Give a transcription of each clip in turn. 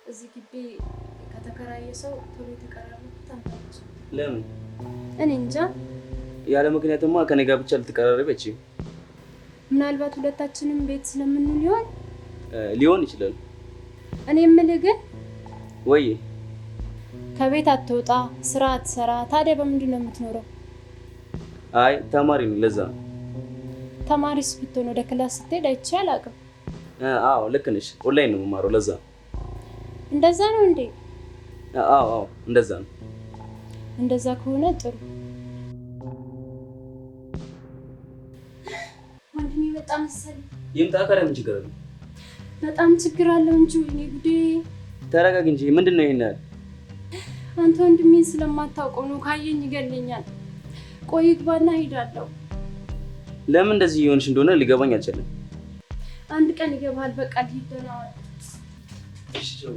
እዚህ ግቢ ከተከራየ ሰው ቶሎ ተቀራረቡት አንታች ለምን? እኔ እንጃ። ያለ ምክንያትማ ከኔ ጋር ብቻ ልትቀራረብ እቺ ምናልባት ሁለታችንም ቤት ስለምንውል ሊሆን ይችላል። እኔ የምልህ ግን ወይ ከቤት አትወጣ፣ ስራ አትሰራ፣ ታዲያ በምንድን ነው የምትኖረው? አይ ተማሪ ነኝ ለዛ። ተማሪስ ብትሆን ወደ ክላስ ስትሄድ አይቼ አላውቅም። አዎ ልክ ነሽ። ኦንላይን ነው የምማረው ለዛ። እንደዛ ነው እንዴ? አዎ እንደዛ ነው። እንደዛ ከሆነ ጥሩ። ወንድሜ በጣም መሰለኝ። ይምጣ። ካለ ምን ችግር አለ? በጣም ችግር አለው እንጂ እኔ ጉዴ። ተረጋግ እንጂ ምንድነው ይሄን ያህል? አንተ ወንድሜን ስለማታውቀው ነው፣ ካየኝ ይገለኛል። ቆይ ግባና ሄዳለሁ። ለምን እንደዚህ ይሆንሽ እንደሆነ ሊገባኝ አልቻለም። አንድ ቀን ይገባል። በቃ ልሂድ ነው። እሺ ቻው።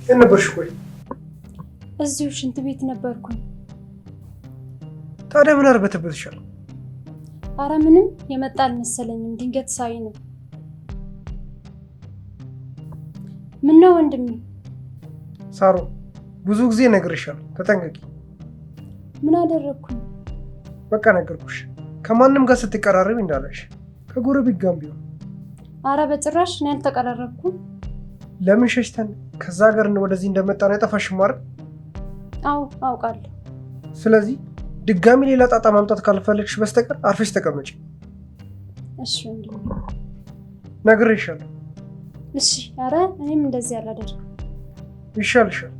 የነበርሽ? ቆይ እዚሁ ሽንት ቤት ነበርኩኝ። ታዲያ ምን አርበተበትሻል? አረ ምንም የመጣ አልመሰለኝም፣ ድንገት ሳይ ነው። ምን ነው ወንድሜ? ሳሮ ብዙ ጊዜ ነግሬሻለሁ፣ ተጠንቀቂ። ምን አደረግኩኝ? በቃ ነገርኩሽ፣ ከማንም ጋር ስትቀራረቢ እንዳለሽ፣ ከጎረቤት ጋር ቢሆን። አረ በጭራሽ እኔ አልተቀራረብኩም። ለምን ሸሽተን ከዛ ሀገር ወደዚህ እንደመጣን አይጠፋሽም አይደል? አዎ አውቃለሁ። ስለዚህ ድጋሚ ሌላ ጣጣ ማምጣት ካልፈለግሽ በስተቀር አርፈሽ ተቀመጪ። እሺ ወንድሜ ነግሬሻለሁ። እሺ። አረ እኔም እንደዚህ አላደርግም። ይሻልሻል።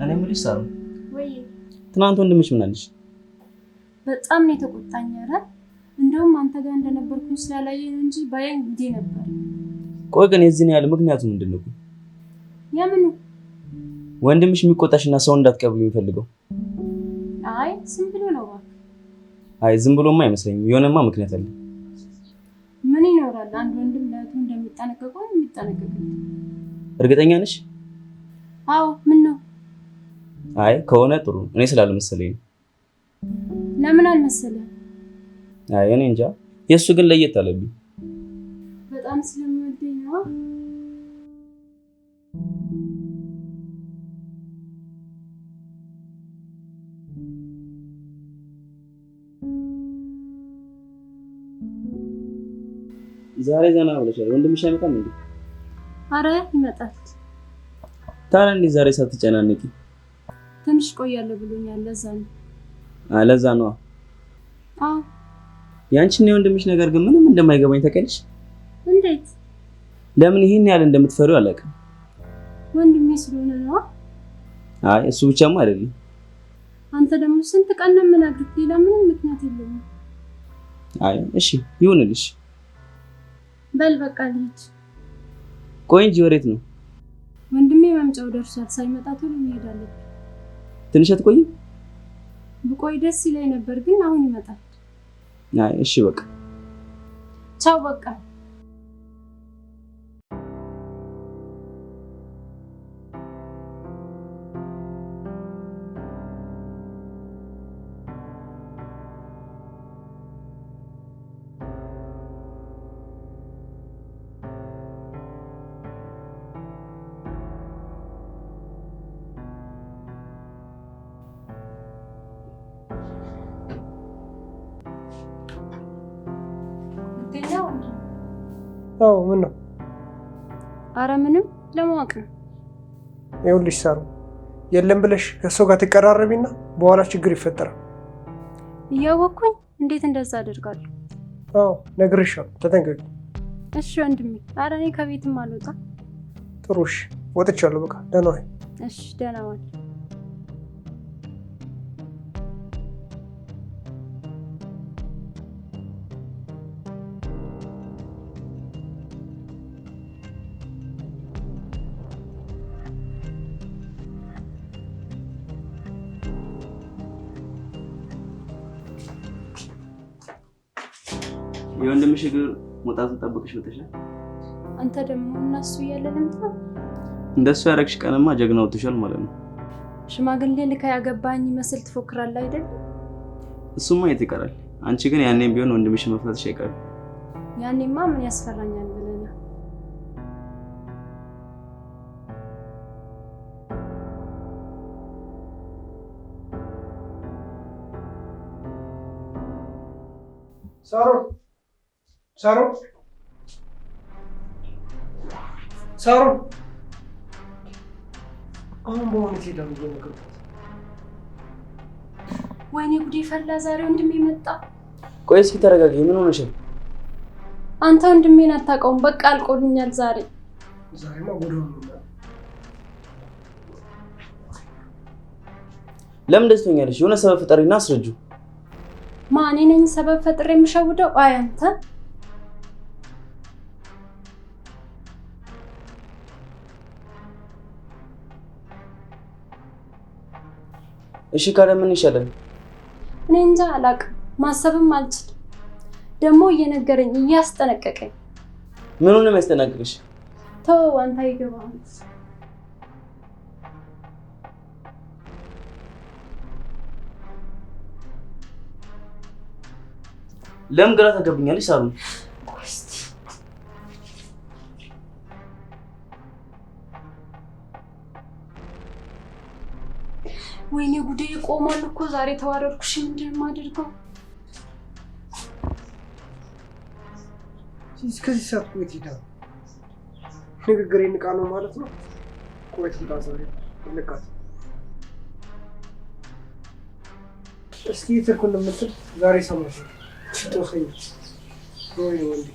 እኔ የምልሽ ሳሩ፣ ወይ ትናንት ወንድምሽ ምን አለሽ? በጣም ነው የተቆጣኝ። አረ እንደውም አንተ ጋር እንደነበርኩኝ ስላላየኝ እንጂ ባየኝ እንዴ ነበር። ቆይ ግን የዚህን ያህል ምክንያቱ ምንድነው? የምኑ? ወንድምሽ የሚቆጣሽና ሰው እንዳትቀበሉ የሚፈልገው? አይ ዝም ብሎ ነው። አይ ዝም ብሎማ አይመስለኝም። የሆነማ ምክንያት አለ። ምን ይኖራል? አንድ ወንድም ለእህቱ እንደሚጠነቀቀው የሚጠነቀቀው። እርግጠኛ ነሽ? አዎ። ምን ነው? አይ ከሆነ ጥሩ። እኔ ስላልመሰለኝ ነው። ለምን አልመሰለም? አይ እኔ እንጃ። የሱ ግን ለየት አለብኝ። በጣም ስለሚወደኝ ነው። ዛሬ ዘና ብለሻል። ወንድምሽ አይመጣም እንዴ? አረ ይመጣል። ታዲያ እንዴ ዛሬ ሳትጨናነቂ? ትንሽ ቆያለሁ ብሎኛል። ለዛ ነው። ለዛ ነው። አዎ። ያንቺና የወንድምሽ ነገር ግን ምንም እንደማይገባኝ ታውቂያለሽ? እንዴት? ለምን ይሄን ያህል እንደምትፈሪው አላውቅም። ወንድሜ ስለሆነ ነው። አይ እሱ ብቻማ አይደለም። አንተ ደግሞ ስንት ቀን ነው የምነግርህ? ሌላ ምንም ምክንያት የለውም። አይ እሺ ይሁንልሽ። በል በቃ ልሂድ። ቆይ እንጂ ወዴት ነው? ወንድሜ መምጫው ደርሷል። ሳይመጣ ቶሎ መሄድ አለብኝ። ትንሽ አትቆይም? ብቆይ ደስ ይለኝ ነበር፣ ግን አሁን ይመጣል። አይ እሺ በቃ ቻው በቃ። አዎ ምን ነው? አረ ምንም ለማወቅ ነው። ይኸውልሽ ሳሩ፣ የለም ብለሽ ከሰው ጋር ትቀራረቢና በኋላ ችግር ይፈጠራል። እያወኩኝ እንዴት እንደዛ አደርጋለሁ? አዎ ነግሬሻለሁ፣ ተጠንቀቂ። እሺ ወንድሜ። ኧረ እኔ ከቤትም አልወጣም። ጥሩ እሺ፣ ወጥቻለሁ። በቃ ደህና ዋይ። እሺ ደህና ዋል። የወንድምሽ እግር ሞጣቱን ጠብቅሽ ወጥተሻል። አንተ ደግሞ እናሱ እያለ ልምጣ? እንደሱ ያረግሽ ቀንማ ጀግና ወጥተሻል ማለት ነው። ሽማግሌ ልካ ያገባኝ መስል ትፎክራለህ አይደል? እሱማ የት ይቀራል። አንቺ ግን ያኔም ቢሆን ወንድምሽን መፍታትሽ አይቀርም። ያኔማ ምን ያስፈራኛል ብለህ ነው? ሳሮን አሁን በእውነት ሄዳ ነገር ወይኔ ጉዴ ፈላ። ዛሬ ወንድሜ መጣ። ቆይ እስኪ ተረጋጊ። ምን ሆነሽ ነው? አንተ ወንድሜን አታውቀውም። በቃ አልቆልኛል ዛሬማ ጉድ ነው። ለምን ደስተኛለሽ? የሆነ ሰበብ ፍጠሪና አስረጁ። ማን ነኝ ሰበብ ፈጥሬ የምሸውደው? አይ አንተ እሺ ካለ ምን ይሻላል? እኔ እንጃ አላውቅም። ማሰብም አልችልም። ደግሞ እየነገረኝ እያስጠነቀቀኝ። ምኑን ነው የሚያስጠነቅቅሽ? ተው አንተ አይገባም። ለምን ግራ ተገብኛለሽ ሳሩን? ወይኔ ጉዴ ቆሟል እኮ ዛሬ ተዋረድኩሽ። ምንድን ነው የማደርገው? እስከዚህ ሰዓት ቆይት ሄዳ ንግግር ንቃ ነው ማለት ነው። ቆይት እንታ ዛሬ ልቃት እስኪ ትርኩን የምትል ዛሬ ሰማሽ ጦሰኝ ወይ ወንድ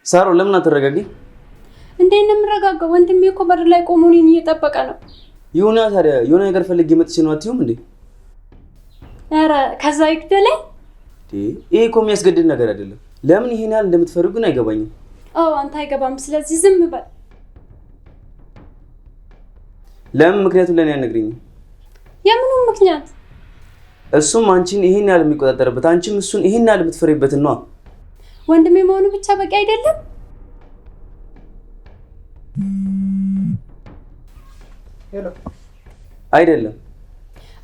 ሳሮ ለምን አትረጋጊ? እንዴት ነው የምረጋጋው? ወንድሜ እኮ በር ላይ ቆሞ እኔን እየጠበቀ ነው። ይሁን ታዲያ የሆነ ነገር ፈልጌ መጥቼ ነው አትይውም እንዴ? ኧረ ከዛ ይግደለኝ። ይሄ እኮ የሚያስገድድ ነገር አይደለም። ለምን ይሄን ያህል እንደምትፈሩ ግን አይገባኝም። አዎ አንተ አይገባም። ስለዚህ ዝም በል። ለምን ምክንያቱም ለኔ አልነግሪኝም? የምኑ ምክንያት? እሱም አንቺን ይሄን ያህል የሚቆጣጠርበት አንቺም እሱን ይሄን ያህል የምትፈሪበት ነው። ወንድሜ መሆኑ ብቻ በቂ አይደለም? ሄሎ አይደለም።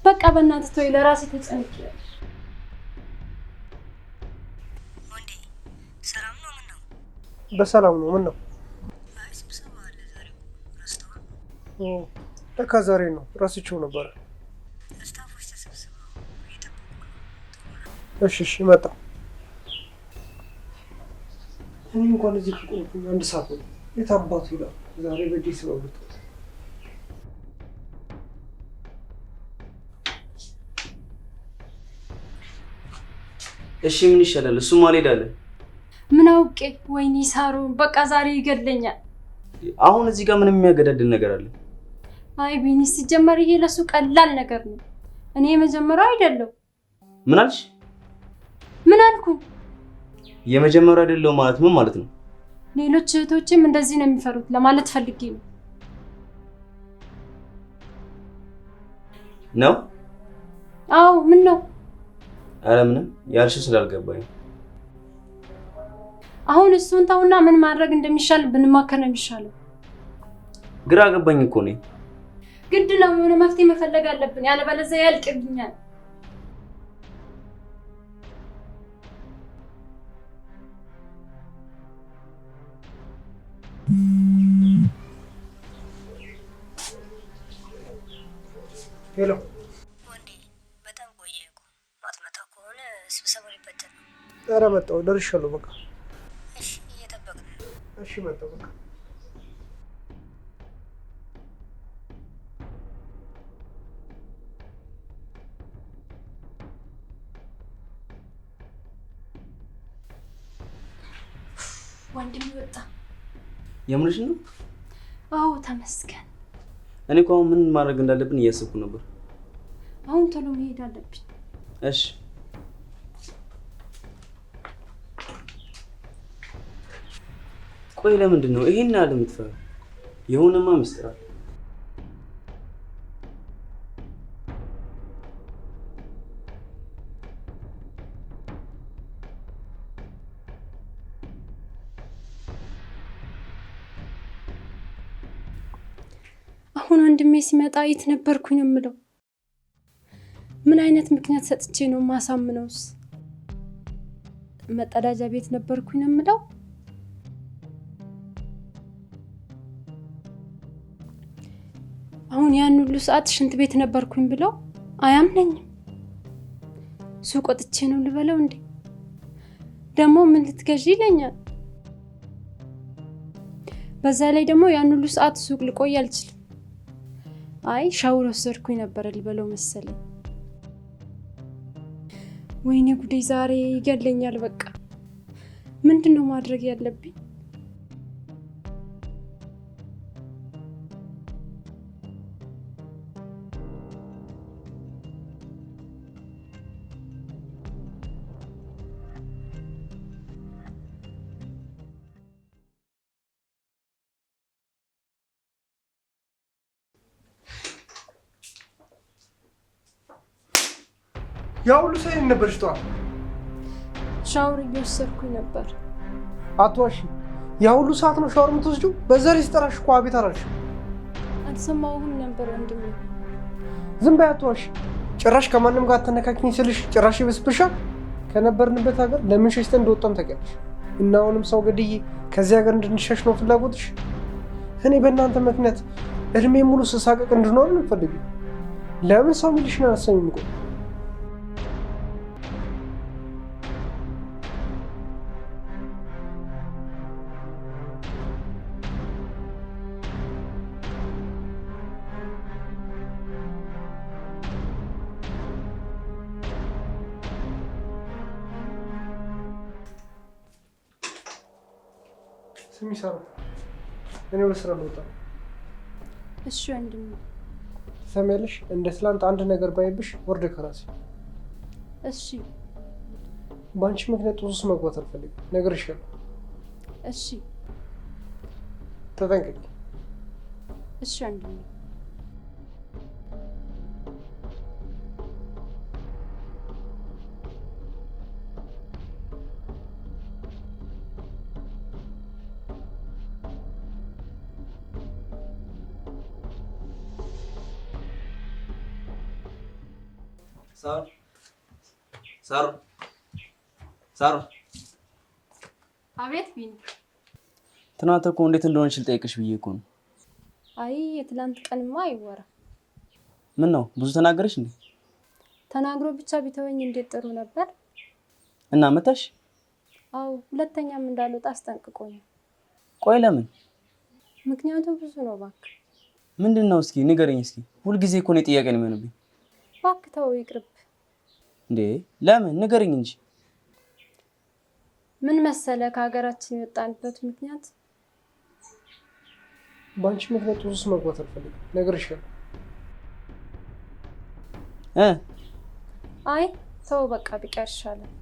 በቃ በእናትህ ተወኝ፣ ለራሴ ተጨንቄያለሁ። ወንዴ ሰላም ነው? ምን ነው? በሰላም ነው። ምን ነው? አይ ስብሰባ አለ ዛሬ ረስተዋል። ለካ ዛሬ ነው፣ ረስቼው ነበር። ስታፎች ተሰብስበው እየጠበቁ ነው። እሺ መጣሁ። እኔ እንኳን እዚህ ከቆምኩኝ አንድ ሰዓት ነው። የት አባቱ ይላል ዛሬ በዴ ስለውጥ እሺ ምን ይሻላል? እሱም አልሄዳለ። ምን አውቄ? ወይኔ ሳሮን በቃ ዛሬ ይገድለኛል። አሁን እዚህ ጋር ምንም የሚያገዳድል ነገር አለ? አይ ቢኒ ሲጀመር ይሄ ለሱ ቀላል ነገር ነው። እኔ የመጀመሪያው አይደለም። ምን አልሽ? ምን አልኩኝ? የመጀመሪያው አይደለም ማለት ምን ማለት ነው? ሌሎች እህቶችም እንደዚህ ነው የሚፈሩት ለማለት ፈልጌ ነው። ነው? አዎ ምን ነው? አረ ምንም ያልሽው ስላልገባኝ። አሁን እሱን ተውና ምን ማድረግ እንደሚሻል ብንማከር ነው የሚሻለው። ግራ ገባኝ እኮ ነኝ። ግድ ነው የሆነ መፍትሄ መፈለግ አለብን፣ ያለበለዚያ ያልቅብኛል። ሄሎ ኧረ መጣሁ ደርሻለሁ በቃ። እሺ እየጠበቅን ነው። እሺ መጣሁ በቃ። ወንድም ይወጣ። የምርሽ ነው? አዎ ተመስገን። እኔ እኮ አሁን ምን ማድረግ እንዳለብን እያሰብኩ ነበር። አሁን ቶሎ መሄድ አለብኝ። እሺ ቆይ ለምንድን ነው ይሄን ያህል የምትፈራው? የሆነማ ምስጢር አለ። አሁን ወንድሜ ሲመጣ የት ነበርኩኝ ነው የምለው? ምን አይነት ምክንያት ሰጥቼ ነው ማሳምነውስ? መጸዳጃ ቤት ነበርኩኝ ነው የምለው? አሁን ያን ሁሉ ሰዓት ሽንት ቤት ነበርኩኝ ብለው አያምነኝም። ሱቅ ወጥቼ ነው ልበለው እንዴ? ደግሞ ምን ልትገዢ ይለኛል። በዛ ላይ ደግሞ ያን ሁሉ ሰዓት ሱቅ ልቆይ አልችልም። አይ ሻወር ወሰድኩኝ ነበር ልበለው መሰለኝ። ወይኔ ጉዴ ዛሬ ይገለኛል። በቃ ምንድነው ማድረግ ያለብኝ? ያው ሁሉ ሰዓት ነበርሽ ጠዋት? ሻወር እየወሰድኩኝ ነበር። አትዋሺ። ያው ሁሉ ሰዓት ነው ሻወር የምትወስጂው? በዛ ላይ ስጠራሽ እኮ አቤት አላልሽም። አልሰማሁም ነበር ወንድሜ። ዝም በይ አትዋሺ። ጭራሽ ከማንም ጋር አትነካኪኝ ስልሽ ጭራሽ ይበስብሻል። ከነበርንበት ሀገር ለምን ሸሽተን እንደወጣን ታውቂያለሽ? እና አሁንም ሰው ገድዬ ከዚህ ሀገር እንድንሸሽ ነው ፍላጎትሽ? እኔ በእናንተ ምክንያት እድሜ ሙሉ ስሳቀቅ እንድኖር ነው የምትፈልጊው? ለምን ሰው የሚልሽን አላሰሚም? ቆይ ስሚ ሳራ፣ እኔ ወደ ስራ ልወጣ። እሺ ወንድሜ። ትሰሚያለሽ? እንደ ትላንት አንድ ነገር ባይብሽ ወርደ ከራሴ። እሺ። በአንቺ ምክንያት ጦስ ውስጥ መግባት አልፈልግም። ነግሬሻለሁ። እሺ። ተጠንቀቂ። እሺ ወንድሜ። ሳሩ አቤት ቢኒ። ትናንት እኮ እንዴት እንደሆነች ልጠይቅሽ ብዬ እኮ ነው። አይ የትላንት ቀንማ አይወራ። ምን ነው ብዙ ተናገረሽ እንዴ? ተናግሮ ብቻ ቢተወኝ እንዴት ጥሩ ነበር። እና መታሽ? አው ሁለተኛም እንዳልወጣ አስጠንቅቆኛል። ቆይ ለምን? ምክንያቱም ብዙ ነው። እባክህ ምንድነው? እስኪ ንገረኝ። እስኪ ሁልጊዜ እኮ ነው ጥያቄ ነው የሚሆንብኝ። እባክህ ተው ይቅርብ። እንዴ ለምን? ንገረኝ እንጂ። ምን መሰለ ከሀገራችን የወጣንበት ምክንያት በአንቺ ምክንያት ጦስ ውስጥ መግባት አልፈልግም። ነግሬሻለሁ። አይ ተው በቃ ቢቀር ይሻላል።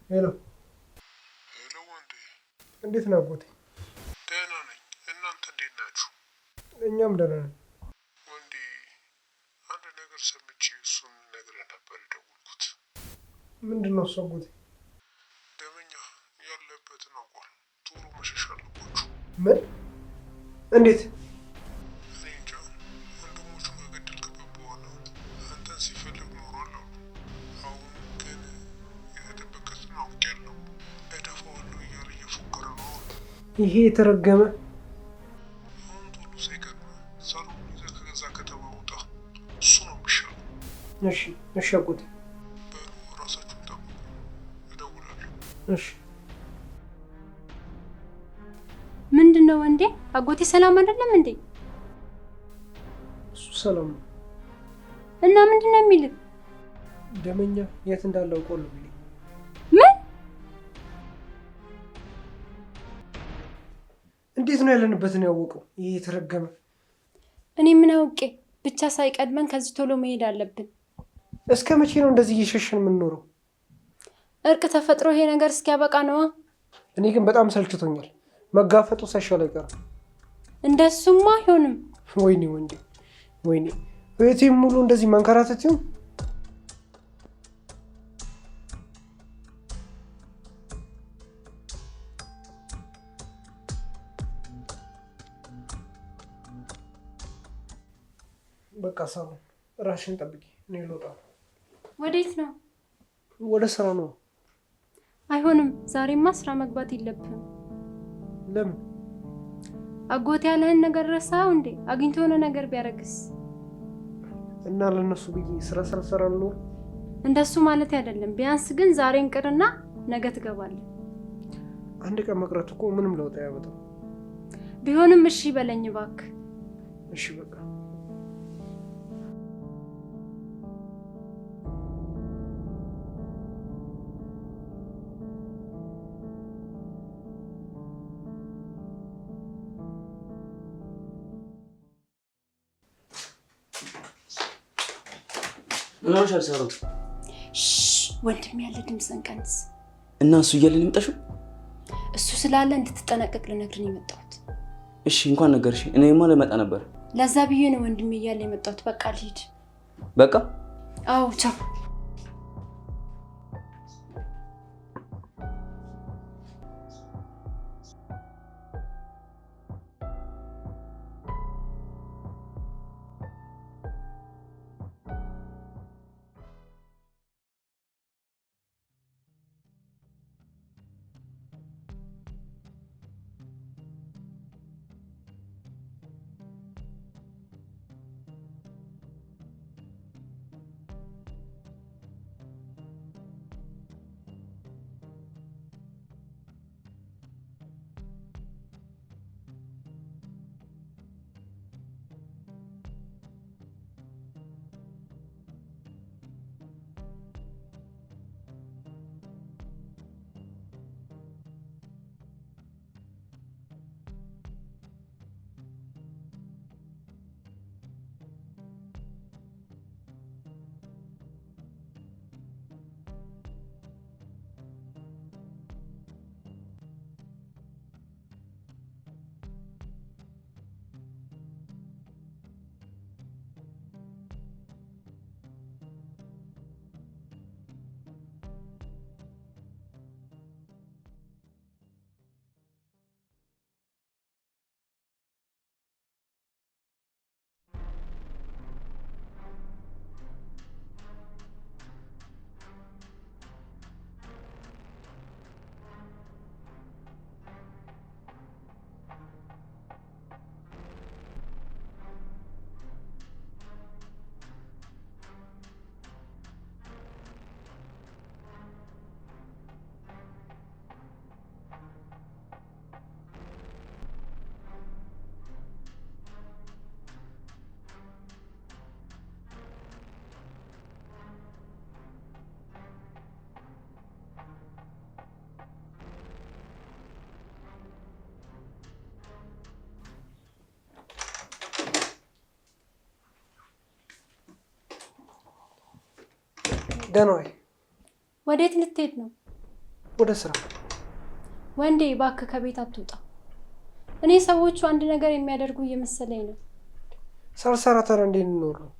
ሄሎ ሄሎ ወንዴ፣ እንዴት ነህ አጎቴ? ደህና ነኝ። እናንተ እንዴት ናችሁ? እኛም ደህና ነን። ወንዴ፣ አንድ ነገር ሰምቼ እሱን ልነግርህ ነበር የደወልኩት። ምንድን ነው እሱ አጎቴ? ደመኛ ያለበትን አውቋል። ቶሎ መሸሽ አለባችሁ። ምን? እንዴት? እኔ እንጃ። ወንድሞቹን ከገደልክበት በኋላ አንተን ሲፈልግ ኖሯል አሉ። አሁን ግን የተደበቀትን አውቄያለሁ፣ እደፋዋለሁ እያለ እየፎከረ ነው። ይሄ የተረገመ አሁን ቶሎ ሳይቀድም ሰሎሞን ይዘህ ከገዛ ከተማ ውጣ። እሱ ነው የሚሻለው። እሺ አጎቴ። በሉ ራሳችሁን ጠብቁ፣ እደውላለሁ። እሺ። ምንድን ነው እንዴ? አጎቴ ሰላም አይደለም እንዴ? እሱ ሰላም ነው። እና ምንድን ነው የሚልህ? ደመኛ የት እንዳለው ቆልብ ይልኝ። ምን? እንዴት ነው ያለንበትን ያወቀው? ይሄ የተረገመ። እኔ ምን አውቄ? ብቻ ሳይቀድመን ከዚህ ቶሎ መሄድ አለብን። እስከ መቼ ነው እንደዚህ እየሸሸን የምንኖረው? እርቅ ተፈጥሮ ይሄ ነገር እስኪያበቃ ነዋ። እኔ ግን በጣም ሰልችቶኛል። መጋፈጡ ሳይሻል አይቀርም። እንደሱማ አይሆንም። ወይኔ ወንዴ፣ ወይኔ እህቴም ሙሉ እንደዚህ መንከራተት ይሁን። በቃ ሳሎን ራስሽን ጠብቂ፣ እኔ ልወጣ። ወዴት ነው? ወደ ስራ ነው። አይሆንም፣ ዛሬማ ስራ መግባት የለብህም። ለምን? አጎቴ ያለህን ነገር ረሳኸው እንዴ? አግኝቶ የሆነ ነገር ቢያደርግስ? እና ለነሱ ብዬ ስራ ነው። እንደሱ ማለት አይደለም። ቢያንስ ግን ዛሬን ቅርና ነገ ትገባለህ። አንድ ቀን መቅረት እኮ ምንም ለውጥ አያመጣም። ቢሆንም እሺ በለኝ እባክህ። እሺ በቃ ምን ሆነሻል ሳሮን? ወንድም ያለ ድምፅን ቀንስ። እና እሱ እያለ ልምጣሽው? እሱ ስላለ እንድትጠነቀቅ ልነግርህ ነው የመጣሁት። እሺ እንኳን ነገርሽ። እኔማ ልመጣ ነበር። ለዛ ብዬ ነው ወንድም እያለ የመጣሁት። በቃ ልሂድ። በቃ? አዎ ቻው። ደህና ዋይ። ወዴት ልትሄድ ነው? ወደ ስራ። ወንዴ እባክህ ከቤት አትውጣ። እኔ ሰዎቹ አንድ ነገር የሚያደርጉ እየመሰለኝ ነው። ሳልሰራ ታዲያ እንዴት እንኖር ነው?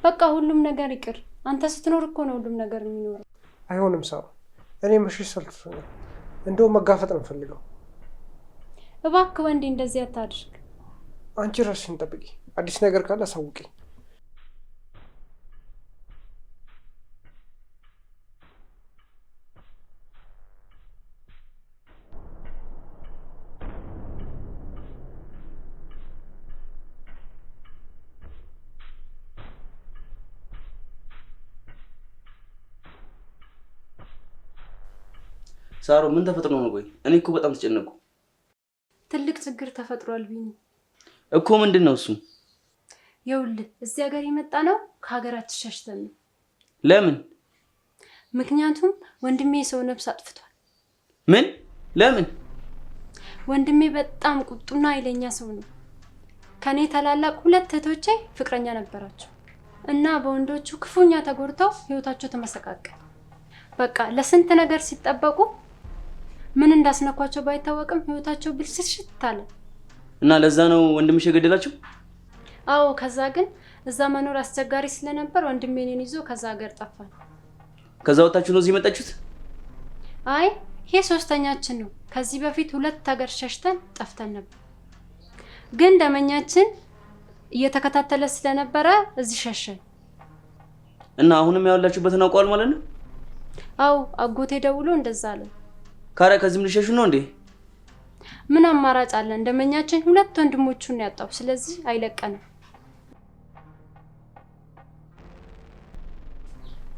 በቃ ሁሉም ነገር ይቅር። አንተ ስትኖር እኮ ነው ሁሉም ነገር የሚኖረው። አይሆንም ሳሩ፣ እኔ መሸሽ ሰልችቶኛል። እንደውም መጋፈጥ ነው የምፈልገው። እባክህ ወንዴ እንደዚህ አታድርግ። አንቺ ራስሽን ጠብቂ። አዲስ ነገር ካለ አሳውቂኝ። ሳሮ ምን ተፈጥሮ ነው? ቆይ እኔ እኮ በጣም ተጨነቁ። ትልቅ ችግር ተፈጥሯል ቢኒ። እኮ ምንድን ነው እሱ? ይኸውልህ እዚህ ሀገር የመጣ ነው ከሀገራችን ሸሽተን ነው። ለምን? ምክንያቱም ወንድሜ የሰው ነፍስ አጥፍቷል። ምን? ለምን? ወንድሜ በጣም ቁጡና ኃይለኛ ሰው ነው። ከኔ ታላላቅ 2 እህቶቼ ፍቅረኛ ነበራቸው እና በወንዶቹ ክፉኛ ተጎድተው ህይወታቸው ተመሰቃቀለ። በቃ ለስንት ነገር ሲጠበቁ ምን እንዳስነኳቸው ባይታወቅም ህይወታቸው ብልሽት አለ። እና ለዛ ነው ወንድምሽ የገደላቸው? አዎ። ከዛ ግን እዛ መኖር አስቸጋሪ ስለነበር ወንድሜ እኔን ይዞ ከዛ ሀገር ጠፋን። ከዛ ወጣችሁ ነው እዚህ የመጣችሁት? አይ ይሄ 3ኛችን ነው። ከዚህ በፊት 2 ሀገር ሸሽተን ጠፍተን ነበር። ግን ደመኛችን እየተከታተለ ስለነበረ እዚህ ሸሸን። እና አሁንም ያላችሁበትን አውቀዋል ማለት ነው? አዎ አጎቴ ደውሎ እንደዛ አለ። ካራ ከዚህም ልሸሹ ነው እንዴ? ምን አማራጭ አለ? እንደመኛችን 2 ወንድሞቹን ያጣው። ስለዚህ አይለቀንም።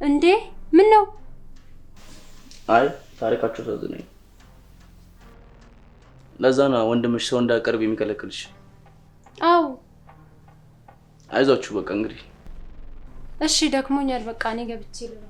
እንዴ ምን ነው? አይ ታሪካችሁ ተዘነኝ። ለዛ ነው ወንድምሽ ሰው እንዳቀርብ የሚከለክልሽ። አዎ አይዟችሁ በቃ እንግዲህ። እሺ ደክሞኛል። በቃ እኔ ገብቼ ልረፍ።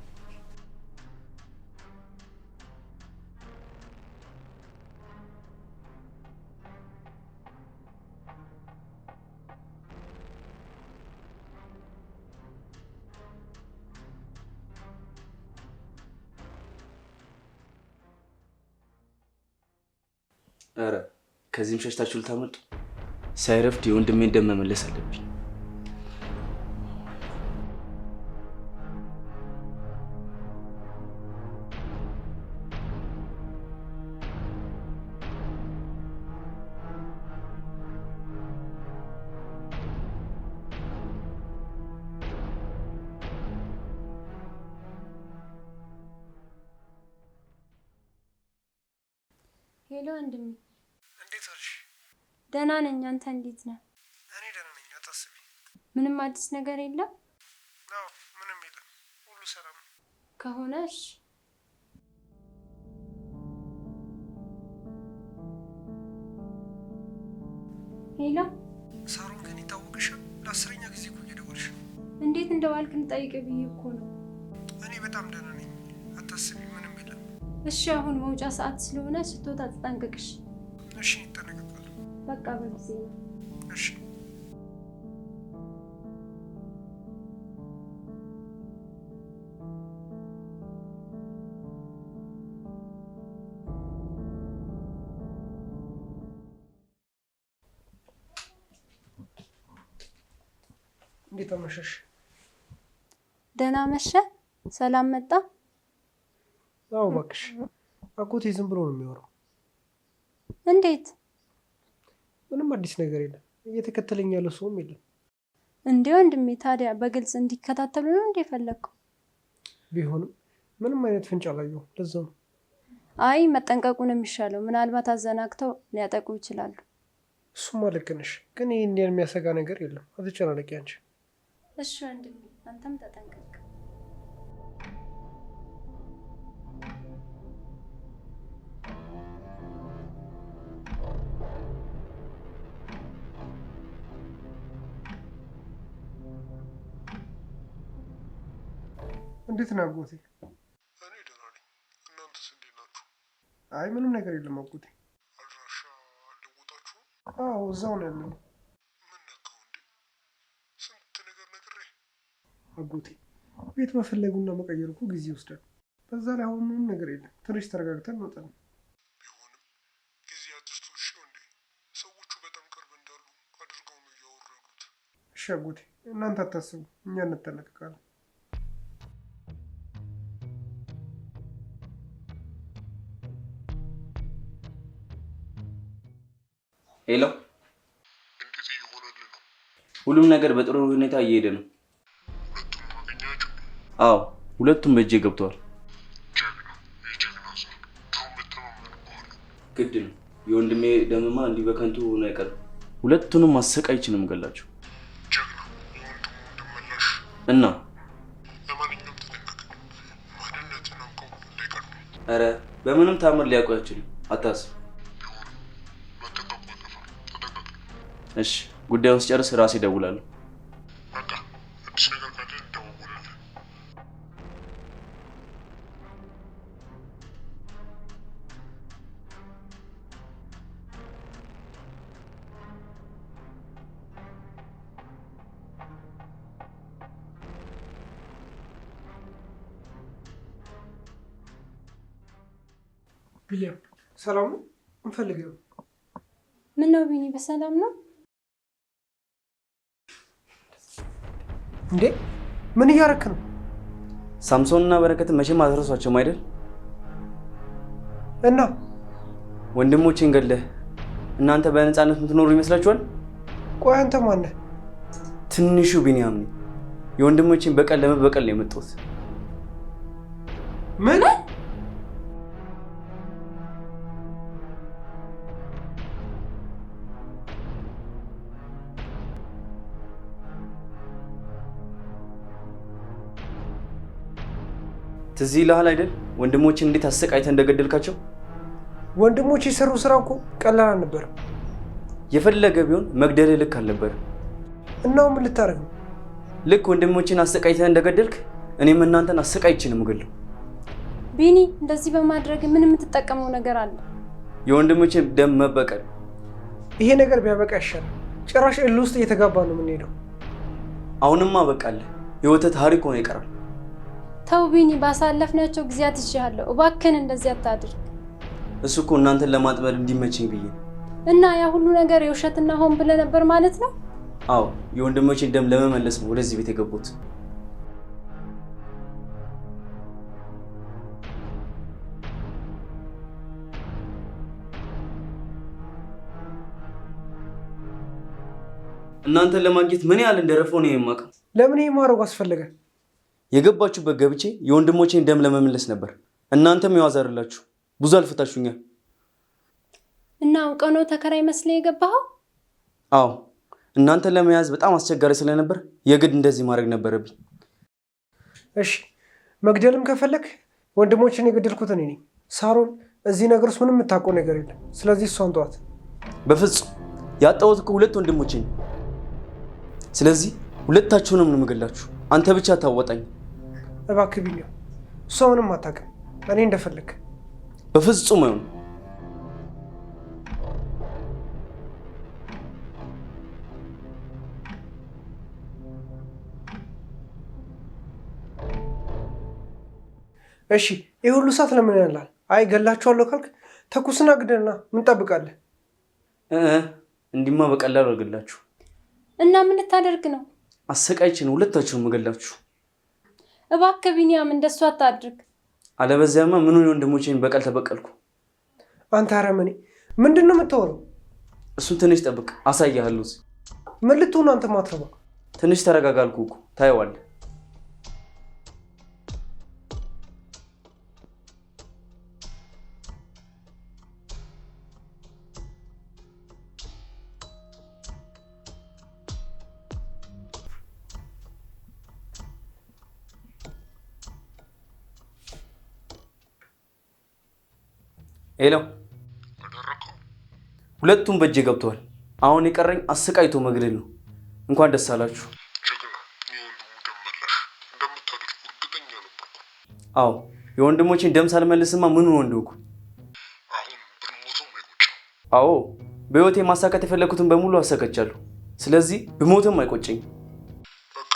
አረ ከዚህም ሸሽታችሁ ልታመልጡ? ሳይረፍድ የወንድሜን ደም መመለስ አለብኝ። ሄሎ ወንድሜ። እንዴት ዋልሽ? ደህና ነኝ። አንተ እንዴት ነህ? እኔ ደህና ነኝ፣ አታስቢ። ምንም አዲስ ነገር የለም? አዎ ምንም የለም፣ ሁሉ ሰላም ነው። ከሆነሽ ሄሎ። ሳሮን ግን ይታወቅሻል፣ ለ10ኛ ጊዜ እኮ እየደወልሽ ነው። እንዴት እንደዋልክ ልጠይቅ ብዬ እኮ ነው። እኔ በጣም ደህና ነኝ፣ አታስቢ፣ ምንም የለም። እሺ አሁን መውጫ ሰዓት ስለሆነ ስትወጣ ተጠንቅቅሽ። እሺ እጠነቀቃለሁ። በቃ በጊዜ ነው። እሺ እንዴት አመሸሽ? ደህና መሸ። ሰላም መጣ? አዎ እባክሽ፣ አጎቴ ዝም ብሎ ነው የሚወራው። እንዴት? ምንም አዲስ ነገር የለም፣ እየተከተለኝ ያለው ሰውም የለም። እንዴ ወንድሜ፣ ታዲያ በግልጽ እንዲከታተሉ ነው እንዴ ፈለግከው? ቢሆንም ምንም አይነት ፍንጭ አላየሁም፣ ለዛ ነው። አይ መጠንቀቁ ነው የሚሻለው። ምናልባት አዘናግተው ሊያጠቁ ይችላሉ። እሱማ ልክ ነሽ፣ ግን ይህን የሚያሰጋ ነገር የለም። አትጨናነቂ አንቺ። እሺ ወንድሜ፣ አንተም ተጠንቀቅ። እንዴት ነው አጎቴ? እኔ ደህና ነኝ። እናንተስ እንዴት ናችሁ? አይ ምንም ነገር የለም አጎቴ። አድራሻ አልለወጣችሁም? አዎ እዛው ነው ያለነው። ምን ነካው እንዴ? ስንት ነገር ነግሬ። አጎቴ ቤት መፈለጉና መቀየሩ እኮ ጊዜ ይወስዳል። በዛ ላይ አሁን ምንም ነገር የለም። ትንሽ ተረጋግተን እንወጣለን። ቢሆንም ጊዜ አትስጡ እሺ እንዴ? ሰዎቹ በጣም ቅርብ እንዳሉ አድርገው ነው እያወሩ ያሉት። እሺ አጎቴ፣ እናንተ አታስቡ፣ እኛ እንጠነቀቃለን። ሄሎ፣ እንዴት እየሆነልህ ነው? ሁሉም ነገር በጥሩ ሁኔታ እየሄደ ነው። ሁለቱንም አገኛቸው? አዎ፣ ሁለቱም በእጄ ገብተዋል። ጀግና፣ የጀግና ዘር። ድሮም እተማመንብሃለሁ። ግድ ነው። የወንድሜ ደምማ እንዲህ በከንቱ ሆኖ አይቀርም። ሁለቱንም አሰቃይቼ ነው የምገላቸው። ጀግና፣ የወንድሙ ወንድመላሽ እና ለማንኛውም ተጠንቀቅ። ማንነትን አውቀው እንዳይቀርቡ። ኧረ በምንም ታምር ሊያውቁ አይችልም። አታስብ። ቢሆንም መጠንቀቁ አይጠፋም። ተጠንቀቅ። እሺ፣ ጉዳዩን ስጨርስ ራሴ እደውላለሁ። በቃ አዲስ ነገር ካለ እንደዋወላለን። ቢሊያም ሰላም ነው? እንፈልገው። ምን ነው ቢኒ፣ በሰላም ነው እንዴ? ምን እያረክ ነው? ሳምሶንና በረከትን መቼም አትረሷቸውም አይደል? እና ወንድሞቼን ገለህ እናንተ በነፃነት የምትኖሩ ይመስላችኋል? ቆይ አንተ ማነህ? ትንሹ ቢኒያም ነኝ። የወንድሞቼን በቀል ለመበቀል ነው የመጣሁት። ምን? ትዝ ይልሃል አይደል? ወንድሞቼን እንዴት አሰቃይተህ እንደገደልካቸው። ወንድሞች የሰሩ ስራ እኮ ቀላል አልነበረም። የፈለገ ቢሆን መግደልህ ልክ አልነበረም። እናው ምን ልታደርግ ነው? ልክ ወንድሞቼን አሰቃይተህ እንደገደልክ እኔም እናንተን አሰቃይቼ ነው የምገለው። ቢኒ፣ እንደዚህ በማድረግ ምን የምትጠቀመው ነገር አለ? የወንድሞቼን ደም መበቀል። ይሄ ነገር ቢያበቃ ይሻላል። ጭራሽ እልህ ውስጥ እየተጋባ ነው የምንሄደው። አሁንማ በቃለህ። የወተት ታሪክ ሆነ ይቀራል። ተው ቢኒ፣ ባሳለፍናቸው ጊዜያት ይሻለሁ። እባክህን እንደዚህ አታድርግ። እሱ እኮ እናንተን ለማጥመድ እንዲመችኝ ብዬ። እና ያ ሁሉ ነገር የውሸትና ሆን ብለህ ነበር ማለት ነው? አዎ፣ የወንድሞቼን ደም ለመመለስ ነው ወደዚህ ቤት የገቡት። እናንተን ለማግኘት ምን ያህል እንደረፈው ነው የማውቀው። ለምን ይሄ ማድረጉ አስፈለገ? የገባችሁበት ገብቼ የወንድሞቼን ደም ለመመለስ ነበር። እናንተም የዋዛርላችሁ ብዙ አልፈታችሁኛል። እና አውቀው ነው ተከራይ መስለህ የገባኸው? አዎ፣ እናንተን ለመያዝ በጣም አስቸጋሪ ስለነበር የግድ እንደዚህ ማድረግ ነበረብኝ። እሺ፣ መግደልም ከፈለክ ወንድሞችን የገደልኩት እኔ ነኝ። ሳሮን እዚህ ነገር ውስጥ ምንም የምታውቀው ነገር የለም። ስለዚህ እሷን ተዋት። በፍጹም ያጣሁት እኮ ሁለት ወንድሞቼን። ስለዚህ ሁለታችሁንም ነው የምገላችሁ። አንተ ብቻ ታወጣኝ። እባክህ ቢኒያም፣ እሷ ምንም አታውቅም። እኔ እንደፈለግ። በፍጹም አይሆንም። እሺ፣ ይህ ሁሉ ሰዓት ለምን ያላል? አይ ገላችኋለሁ ካልክ ተኩስና ግደልና ምን ጠብቃለህ? እንዲማ በቀላሉ አልገላችሁ። እና ምን ልታደርግ ነው? አሰቃይቼ ነው ሁለታችሁንም የምገላችሁ። እባክህ ቢኒያም፣ እንደሱ አታድርግ። አለበዚያማ ምኑን የወንድሞቼን በቀል ተበቀልኩ። አንተ አረመኔ፣ ምንድን ነው የምታወራው? እሱን ትንሽ ጠብቅ፣ አሳያለሁ። ምን ልትሆኑ አንተ ማትረባ? ትንሽ ተረጋጋልኩ እኮ ታየዋለህ። ሄሎ፣ አደረከው? ሁለቱም በእጄ ገብተዋል። አሁን የቀረኝ አሰቃይቶ መግደል ነው። እንኳን ደስ አላችሁ። ጀግና፣ የወንድሙ ደም መላሽ እንደምታደርጉ እርግጠኛ ነበርኩ። አዎ፣ የወንድሞቼን ደም ሳልመልስማ ምኑን ወንድኩ? አሁን ብንሞትም አይቆጭም። አዎ፣ በህይወቴ ማሳካት የፈለኩትን በሙሉ አሳካቻለሁ። ስለዚህ ብሞትም አይቆጨኝ። በቃ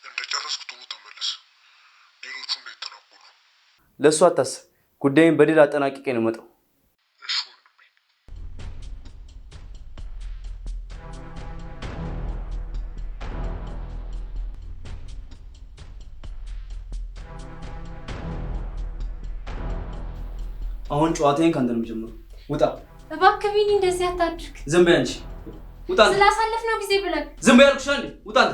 እንደጨረስክ ቶሎ ተመለስ። ሌሎቹ እንዳይተናኮሉ። ለእሱ አታስብ። ጉዳይን በድል አጠናቅቄ ነው መጣው። እሺ ወንድሜ። አሁን ጨዋታዬን ካንተ ነው የምጀምረው። ውጣ። እባክህ ቢኒ እንደዚህ አታድርግ። ዝም በይ አንቺ። ውጣ። ስላሳለፍነው ጊዜ ብለህ ዝም በይ አልኩሽ። አንዴ ውጣ አንተ